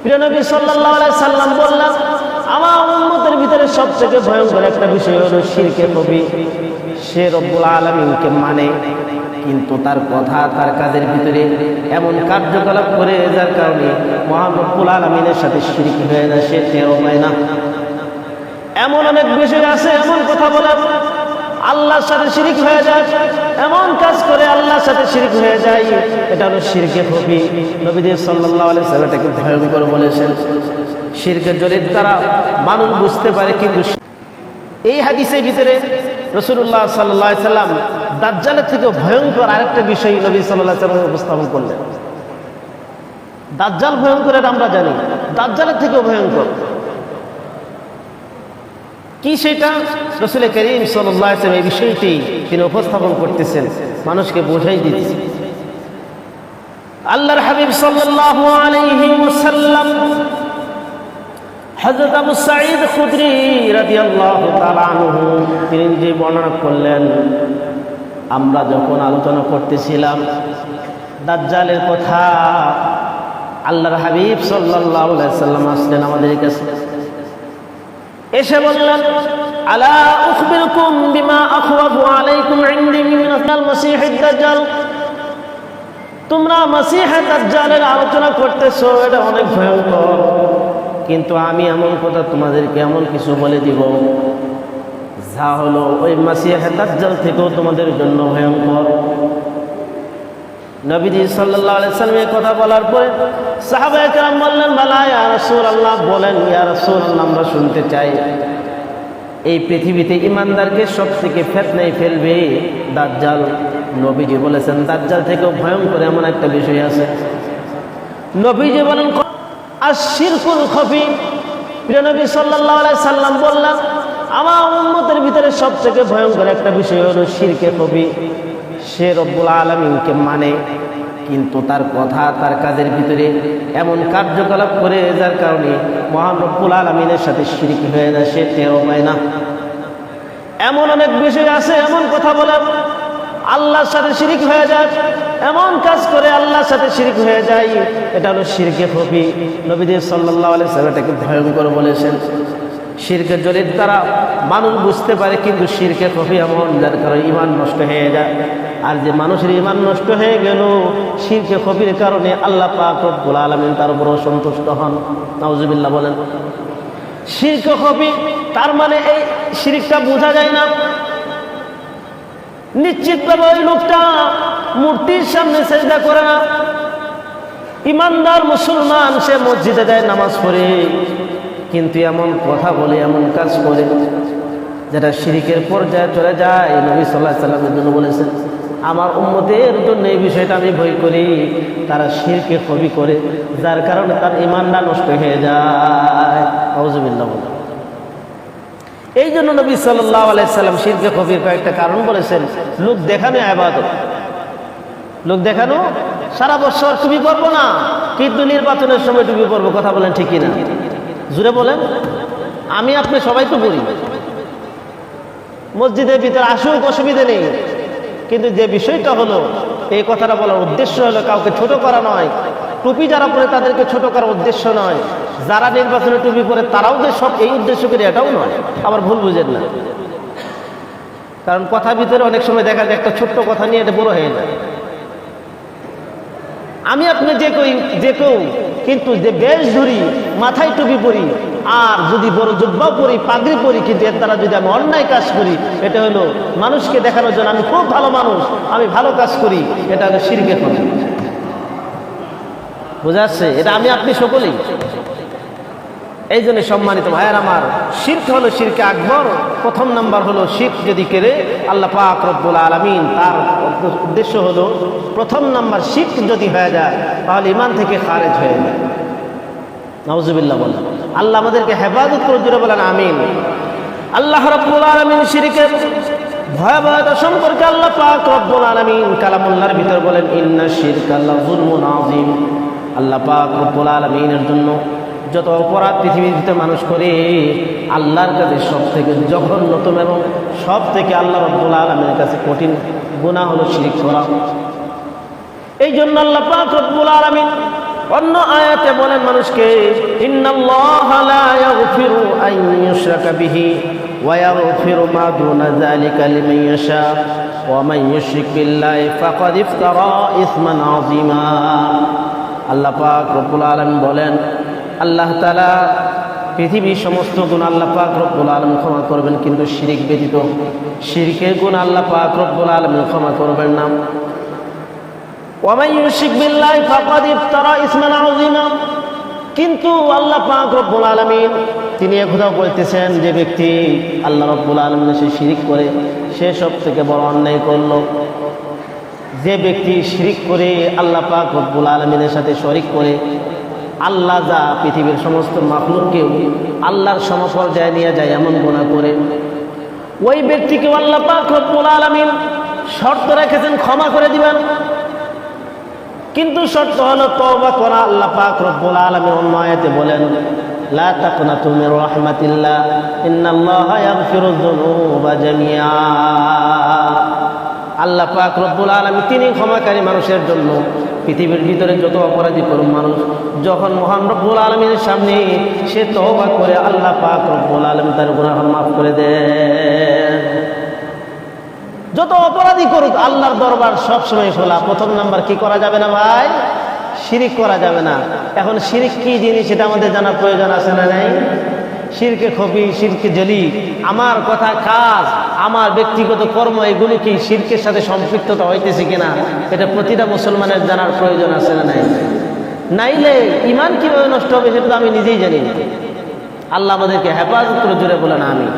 প্রিয় নবী সাল্লাল্লাহু আলাইহি সাল্লাম বললেন, আমার উম্মতের ভিতরে সবথেকে ভয়ঙ্কর একটা বিষয় হলো শিরকে কবি। সে রব্বুল আলামিনকে মানে, কিন্তু তার কথা তার কাজের ভিতরে এমন কার্যকলাপ করে যার কারণে মহান রব্বুল আলামিনের সাথে শিরক হয়ে যায়, সে টেরও পায় না। এমন অনেক বিষয় আছে, এমন কথা বলে আল্লাহর সাথে শিরক হয়ে যায়, এমন কাজ করে আল্লাহর সাথে শিরক হয়ে যায়, এটা হলো শিরকে কবি। নবী সাল্লাল্লাহু আলাইহি ওয়াসাল্লাম এটাকে ভয়ঙ্কর বলেছেন। শিরকের জড়িত তারা মানুষ বুঝতে পারে, কিন্তু এই হাদিসের ভিতরে রাসূলুল্লাহ সাল্লাল্লাহু আলাইহি ওয়াসাল্লাম দাজ্জালের থেকে ভয়ঙ্কর আরেকটা বিষয় নবী সাল্লাল্লাহু আলাইহি ওয়াসাল্লাম উপস্থাপন করলেন। দাজ্জাল ভয়ঙ্কর এটা আমরা জানি, দাজ্জালের থেকেও ভয়ঙ্কর কি সেটা রাসূল করিম সাল্লাল্লাহু আলাইহি ওয়াসাল্লাম এই বিষয়টি তিনি উপস্থাপন করতেছেন, মানুষকে বোঝাই দিচ্ছেন। আল্লাহর হাবিব সাল্লাল্লাহু আলাইহি ওয়াসাল্লাম হযরত আবু সাঈদ খুদরি রাদিয়াল্লাহু তাআলা আনহু তিনি যে বর্ণনা করলেন, আমরা যখন আলোচনা করতেছিলাম দাজ্জালের কথা, আল্লাহর হাবিব সাল্লাল্লাহু আলাইহি ওয়াসাল্লাম আসলেন আমাদের কাছে, এসে বললেন, আলা উখবিরকুম বিমা আখওয়াফু আলাইকুম ইনদি মিনাল মাসিহিদ দাজ্জাল। তোমরা মাসিহুদ দাজ্জালের আলোচনা করতেছো, এটা অনেক ভয়ঙ্কর, কিন্তু আমি এমন কথা তোমাদেরকে এমন কিছু বলে দিব যা হলো ওই মাসিহুদ দাজ্জাল থেকেও তোমাদের জন্য ভয়ঙ্কর। নবীজি সাল্লাল্লাহু আলাইহি ওয়াসাল্লাম এই কথা বলার পরে সাহাবায়ে কেরাম বললেন, বালা ইয়া রাসূলুল্লাহ, বলেন ইয়া রাসূলুল্লাহ, আমরা শুনতে চাই। এই পৃথিবীতে ঈমানদারকে সবথেকে ফিতনায় ফেলবে দাজ্জাল। নবীজি বলেছেন দাজ্জাল থেকেও ভয়ঙ্কর এমন একটা বিষয় আছে। নবীজি বলেন আশ-শিরকুল খফি। প্রিয় নবী সাল্লাল্লাহু আলাইহি সাল্লাম বললেন, আমার উম্মতের ভিতরে সবথেকে ভয়ঙ্কর একটা বিষয় হলো শিরকে কবি। সে রব্বুল আলামিনকে মানে, কিন্তু তার কথা তার কাজের ভিতরে এমন কার্যকলাপ করে যার কারণে মহান রব্বুল আলামিনের সাথে শিরক হয়ে যায়, সে টেরও পায় না। এমন অনেক বিষয় আছে, এমন কথা বলে আল্লাহর সাথে শিরক হয়ে যায়, এমন কাজ করে আল্লাহর সাথে শিরক হয়ে যায়, এটা হলো শিরকে কবি। নবী সাল্লাল্লাহু আলাইহি ওয়াসাল্লাম এটাকে ভয়ঙ্কর বলেছেন। শিরকের জড়িত তারা মানুষ বুঝতে পারে, কিন্তু শিরকে কবি এমন যার কারণে ঈমান নষ্ট হয়ে যায়। আর যে মানুষের ঈমান নষ্ট হয়ে গেল শিরকে কবির কারণে, আল্লাহ পাক রব্বুল আলামিন তার উপর সন্তুষ্ট হন। নাউজুবিল্লাহ বলেন। শিরকে কবি তার মানে এই শিরকটা বোঝা যায় না। নিশ্চিতভাবে ওই লোকটা মূর্তির সামনে সেজদা করে না। ঈমানদার মুসলমান, সে মসজিদে যায়, নামাজ পড়ে, কিন্তু এমন কথা বলে, এমন কাজ করে যেটা শিরকের পর্যায়ে চলে যায়। নবী সাল্লাল্লাহু আলাইহি ওয়াসাল্লামের জন্য বলেছেন, আমার উম্মতের জন্য এই বিষয়টা আমি ভয় করি, তারা শিরকে কবি করে যার কারণে তার ঈমানটা নষ্ট হয়ে যায়। আউযুবিল্লাহ। এই জন্য নবী সাল্লাল্লাহু আলাইহি ওয়াসাল্লাম শিরকে কবির কয়েকটা কারণ বলেছেন। লোক দেখানো ইবাদত, লোক দেখানো। সারা বছর টুপি পরবো না, কিন্তু নির্বাচনের সময় টুপি পরবো। কথা বলেন ঠিক কিনা? জুড়ে বলেন। আমি আপনি সবাই তো পড়ি, মসজিদের ভিতরে আসুক, অসুবিধা নেই, কিন্তু যে বিষয়টা হলো, এই কথাটা বলার উদ্দেশ্য হলো কাউকে ছোট করা নয়। টুপি যারা পরে তাদেরকে ছোট করার উদ্দেশ্য নয়, যারা নির্বাচনে টুপি পরে তারাও যে সব এই উদ্দেশ্য করে, এটাও নয়। আবার ভুল বুঝেন না, কারণ কথার ভিতরে অনেক সময় দেখা যায় একটা ছোট্ট কথা নিয়ে এটা বড় হয়ে যায়। আমি আপনি যে কেউ কিন্তু যে বেশ ধরি, মাথায় টুপি পরি, আর যদি বড় জুব্বা পরি, পাগড়ি পরি, কিন্তু এর দ্বারা যদি আমি অন্যায় কাজ করি, এটা হলো মানুষকে দেখানোর জন্য আমি খুব ভালো মানুষ, আমি ভালো কাজ করি, এটা হলো শিরকে কবি। বোঝা যাচ্ছে? এটা আমি আপনি সকলেই। এই জন্য সম্মানিত ভাইয়ের আমার, শিরক হলো শিরকে আকবর। প্রথম নাম্বার হলো শিরক যদি করে আল্লাহ পাক রব্বুল আলামিন, তার উদ্দেশ্য হলো প্রথম নাম্বার শিরক যদি হয়ে যায় তাহলে ঈমান থেকে খারেজ হয়ে যায়। নাউজুবিল্লাহ বলেন। আল্লাহ আমাদেরকে হেফাজত করে জুড়ে বলেন আমিন। আল্লাহ রব্বুল আলামিন শিরকের ভয়াবহতা সম্পর্কে আল্লাহ পাক রব্বুল আলামিন কালামুল্লাহর ভিতর বলেন, ইন্না শিরকা লাযুলমুন আযীম। আল্লাহ পাক রব্বুল আলামিনের জন্য যত অপরাধ পৃথিবীর ভিতরে মানুষ করে, আল্লাহর কাছে সব থেকে জঘন্যতম এবং সব থেকে আল্লাহ রব্বুল আলামিনের কাছে কঠিন গুনাহ হলো শিরক করা। এই জন্য আল্লাহ পাক রব্বুল আলামিন অন্য আয়াতে বলেন মানুষকে ইন্নাল্লাহা লা ইয়াগফিরু আন ইউশরাকা বিহি ওয়া ইয়াগফিরু মা দুনা যালিকা লিমান ইয়াশা ওয়া মান ইউশরিক বিল্লাহি ফাকাদ ইফতারা ইসমান আযীমা। আল্লাহ পাক রব্বুল আলামিন বলেন, আল্লাহ তাআলা পৃথিবীর সমস্ত গুনাহ আল্লাহ পাক রব্বুল আলামিন ক্ষমা করবেন, কিন্তু শিরক ব্যতীত শিরকের গুনাহ আল্লাহ পাক রব্বুল আলামিন ক্ষমা করবেন না। ওয়া মান ইউশরিক বিল্লাহি ফাকাদ ইফতারা ইসমান আযীমা। কিন্তু আল্লাহ পাক রব্বুল আলামিন তিনি একথাও বলতেছেন, যে ব্যক্তি আল্লাহ রব্বুল আলামিনের সাথে শিরক করে সে সব থেকে বড় অন্যায় করলো। যে ব্যক্তি শিরক করে আল্লাহ পাক রব্বুল আলামিনের সাথে শরীক করে, আল্লাহ যা পৃথিবীর সমস্ত মাখলুককেও আল্লাহর সমপর্যায়ে নিয়ে যায় এমন গুনাহ করে, ওই ব্যক্তিকে আল্লাহ পাক রব্বুল আলামিন শর্ত রেখেছেন ক্ষমা করে দিবেন। কিন্তু শর্ত হলো তওবা করা। আল্লাহ পাক রব্বুল আলামিন অন্য আয়াতে বলেন, লা তাকনাতু মির রাহমাতিল্লাহ ইন্নাল্লাহা ইয়াগফিরুয যুনুবা জামিআ। আল্লাহ পাক রব্বুল আলামিন তিনি ক্ষমাকারী মানুষের জন্য। পৃথিবীর ভিতরে যত অপরাধী করুন মানুষ, যখন মহান রব্বুল আলামিনের সামনে সে তওবা করে, আল্লাহ পাক রব্বুল আলামিন তার গুনাহ মাফ করে দেন। যত অপরাধী করুক আল্লাহর দরবার সবসময় খোলা। প্রথম নাম্বার কি করা যাবে না ভাই? শিরিক করা যাবে না। এখন শিরিক কি জিনিস সেটা আমাদের জানার প্রয়োজন আছে না নাই? শিরকে খফি, শিরকে জলি, আমার কথা কাজ, আমার ব্যক্তিগত কর্ম, এগুলি কি শিরকের সাথে সম্পৃক্ততা হইতেছে কিনা এটা প্রতিটা মুসলমানের জানার প্রয়োজন আছে না নাই? নাইলে ইমান কিভাবে নষ্ট হবে সেটা তো আমি নিজেই জানি। আল্লাহ আমাদেরকে হেফাজত করে জোরে বলেন আমিন।